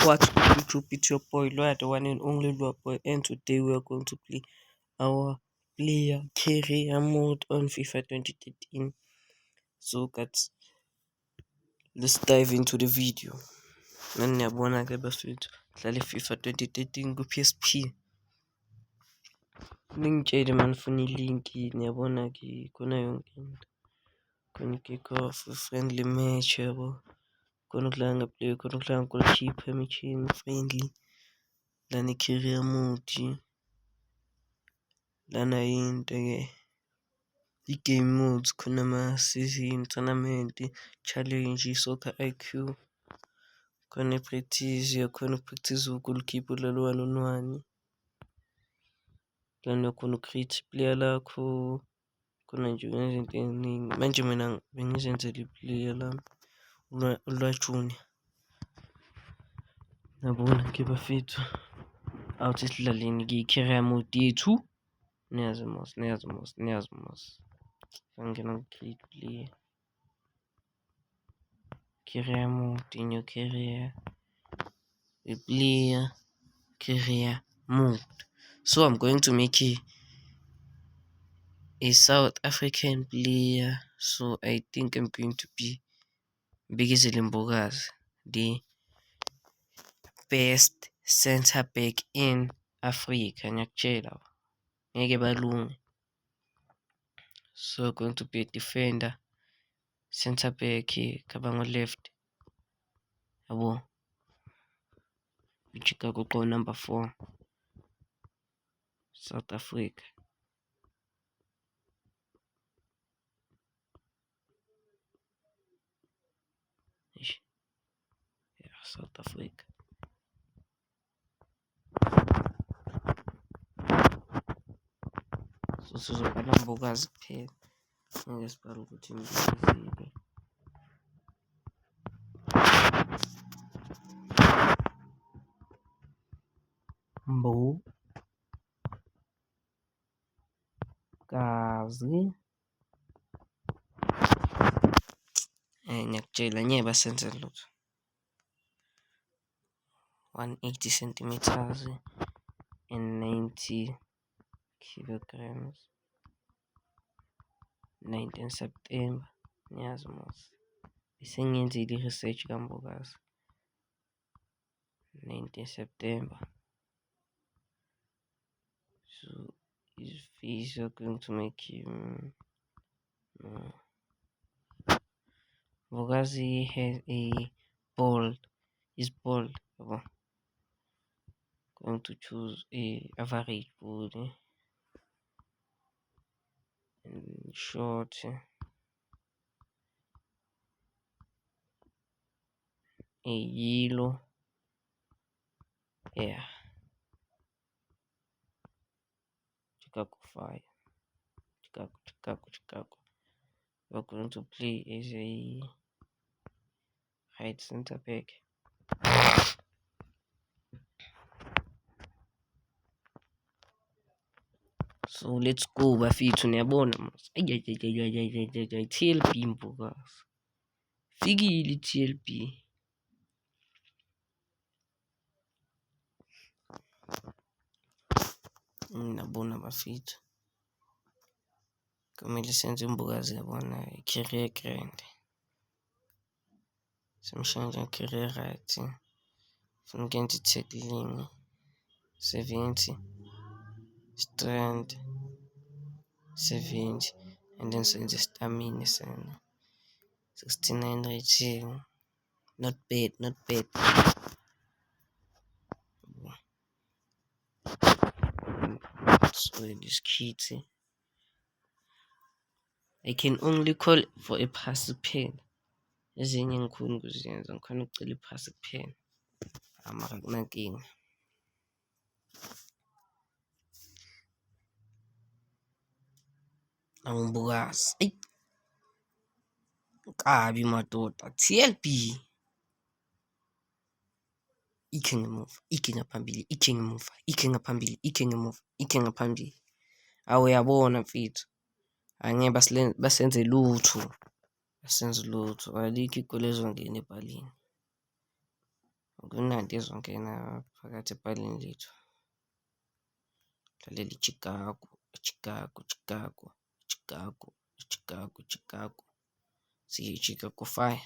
What's good YouTube? It's your boy Lua, the one and only Lua boy, and today we are going to play our player career mode on FIFA 2013. So guys, let's dive into the video. Naniyabona ke bafethu dlala FIFA 2013 ku-PSP. Ningitshele manifuna ilinki, niyabona ke khona yonke into. Khona i-kick-off, friendly match yabo. Khona ukudlala ngaplay, khona ukudlala goalkeeper, machine friendly. Lana i-career mode. Lana into-ke i-game modes, khona ama-season, tournament, challenge, soccer IQ. Khona i-practice, uyakhona ukupractice u-goalkeeper udlala u-1-on-1. Lana uyakhona uku-create iplayer lakho. Khona nje izinto eziningi. Manje mina bengizenzela iplayer lami uLwa Junior. Yabona ke bafethu, awuthi sidlaleni ke i-career mode yethu. Niyazi mos. Angena ku-create player. Career mode, in your career. A player career mode. So I'm going to make a South African player. So I think I'm going to be Bhekizile Mbokazi, the best center back in Africa. Ngiyakutshela ngeke balunge. So going to be a defender, center back, kabanga left. Yabo. Chicago go number 4. South Africa. Yeah, South Africa. So sizobhala Mbokazi kuphela. Ngeke sibhale ukuthi Mbhekizile. Mbokazi. Ngiyakutshela ngeke basenze lutho. 180 centimeters and 90 kilograms. 19 September. Niyazi mos. Besengiyenzile i-research kaMbokazi. 19 September. So his face are going to make him. Mbokazi has a bald. He's bald. Going to choose a average body. And short. A yellow. Yeah. Chicago Fire. Chicago. We're going to play as a right center back. So let's go bafethu, niyabona mos. TLB Mbokazi. Fikile TLB. Nabona bafethu. Kumele senze Mbokazi yabona i-career grand. Simshanje career right. Funa ukenza i-tackling 70, strength 70, and then senze stamina 69 rating. Not bad. So this kid, I can only call for a pass pen. Ezinye ngikhona ukuzenza, ngikhona ukucela i-pass pen. Mara kunankinga. Mbokazi. Eyi. Kabi madoda. TLB. Ikhe ngaphambili. Awu yabona mfethu. Angeke basenze lutho. Alikho igoli ezongena ebhaleni. Kumnandi ezongena phakathi epalini lethu. Lalela iChicago, Chicago, Chicago, Chicago, Chicago, Chicago. See Chicago Fire.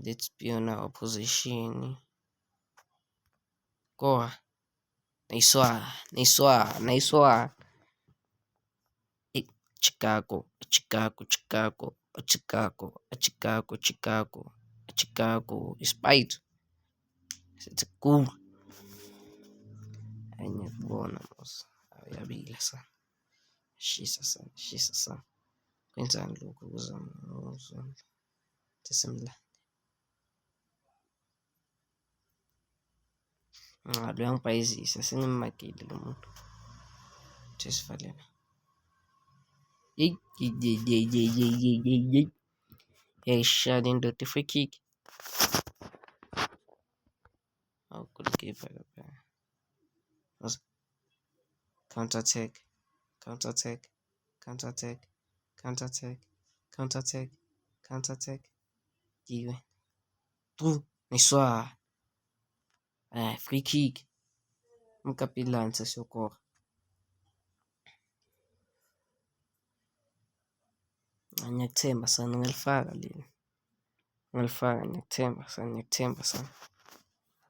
Let's be on our position. Go. Nice one, nice one, nice one. Chicago, Chicago, Chicago, Chicago, Chicago, Chicago, Chicago. Spite. It's cool. Ngiyakubona mos. Uyabila sana. Shisa sana, shisa sana. Kwenzani lokhu kuzama uzona. Tisimla. Luyangibhayizisa sengimakile lo muntu. Thesivalena. Yayishaya indoda i-free kick. Goalkeeper lapha. Counter attack, counter attack, counter attack, counter attack, counter attack, counter attack. Kiwe. Nice. Free kick. Umkapilani sesiyokora. Ngiyakuthemba sana ngalifaka leli. Ngalifaka ngiyakuthemba sana.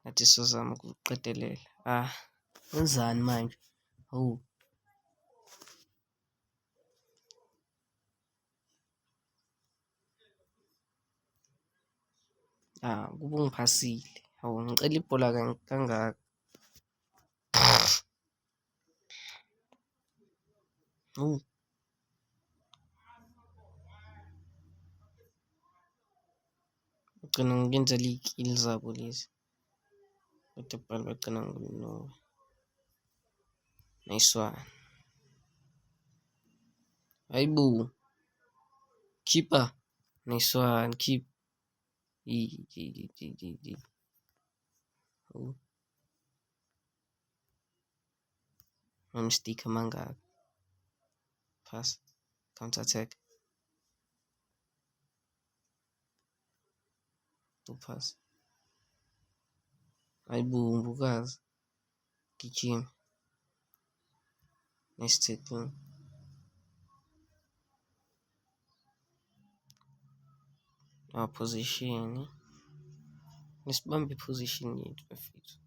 Nathi sizozama ukuqedelela. Wenzani manje? Hawu. Kube ungiphasile. Hawu ngicela ibhola kangaka. Hawu. Ugcina ngenzela iy'kill zabo lezi. Kodwa ibhola bagcina ngokulinqoba. Nice one. Hayibo. Keeper. Nice one. Keep. Oh. Mistake amangaka. Pass. Counter attack. Pass. Hayibo mbukazi. Gijima. Nice tackle. Our position. Nisibambe position yethu bafethu.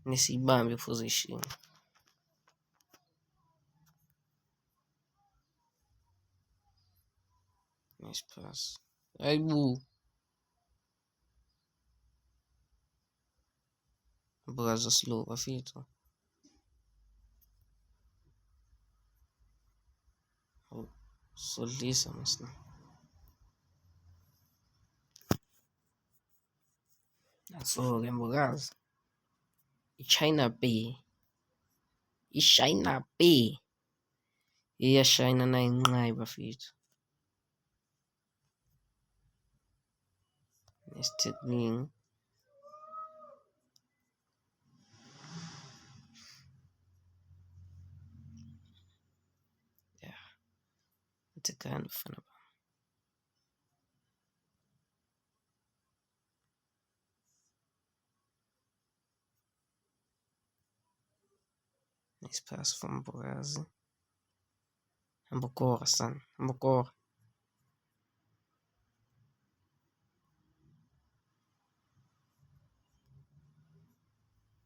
Nisibambe position. Nice pass. Hayibo. Mbukazi slow bafethu. Solisa masna. So-ke mbukazi. I-China Bay. I-China Bay. Iyashayina nayo inqayi bafethu. Nesithekning. Uthekani ufana ba. Nice pass from Mbukazi. Ambukora son. Ambukora.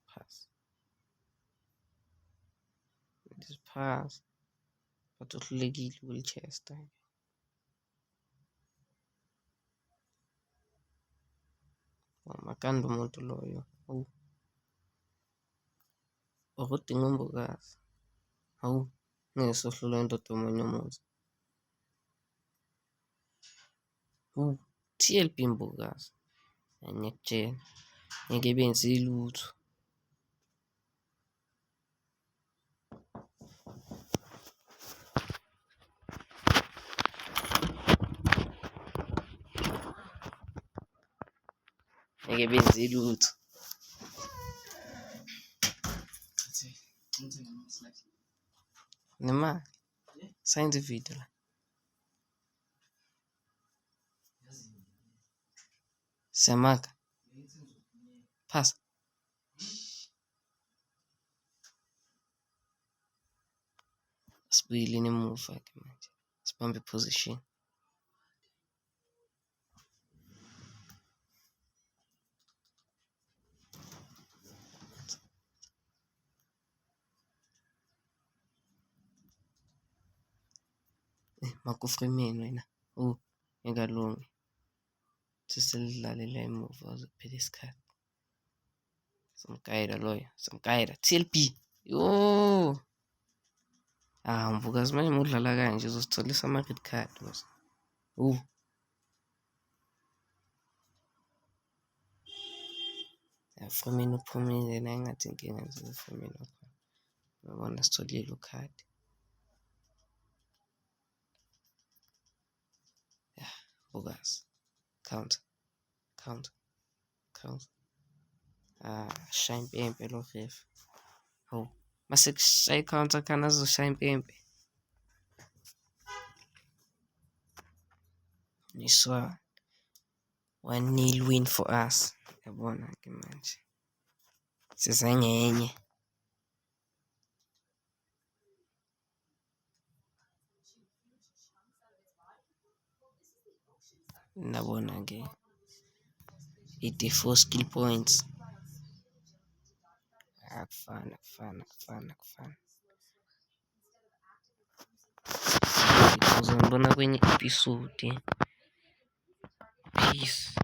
Pass. This pass. But uhlulekile uLchester. Makanda umuntu loyo. Ukudinga uMbukazi. Hawu. Ngeke sohlula indoda omunye umuntu. TLB Mbukazi. Ngiyakutshela. Ngeke benze lutho. Ngeke benze lutho. Nemali. Sign the video la. Siyamanga. Phasa. Sibuyeleni emuva-ke manje. Sibambe i-position. Makufremeni wena. Engalungi. Seselidlale la emuva kuze kuphele isikhathi. Samgayida loyo. Samgayida. TLB. Yo. Mvukazi manje udlala kanje uzositholisa ama-red card mos. Fremeni uphumile la engathi inkinga nje uFremeni wakho. Uyabona sithole i-yellow card. Mvukazi. Counter. Shaya impempe lo ref. Mase kushaya i-counter khani azoshaya impempe. Niswa 1-0 win for us. Yabona-ke manje. Size ngenye. Nabona-ke 84 skill points. Akufana. Uzonibona kwenye episode. Peace.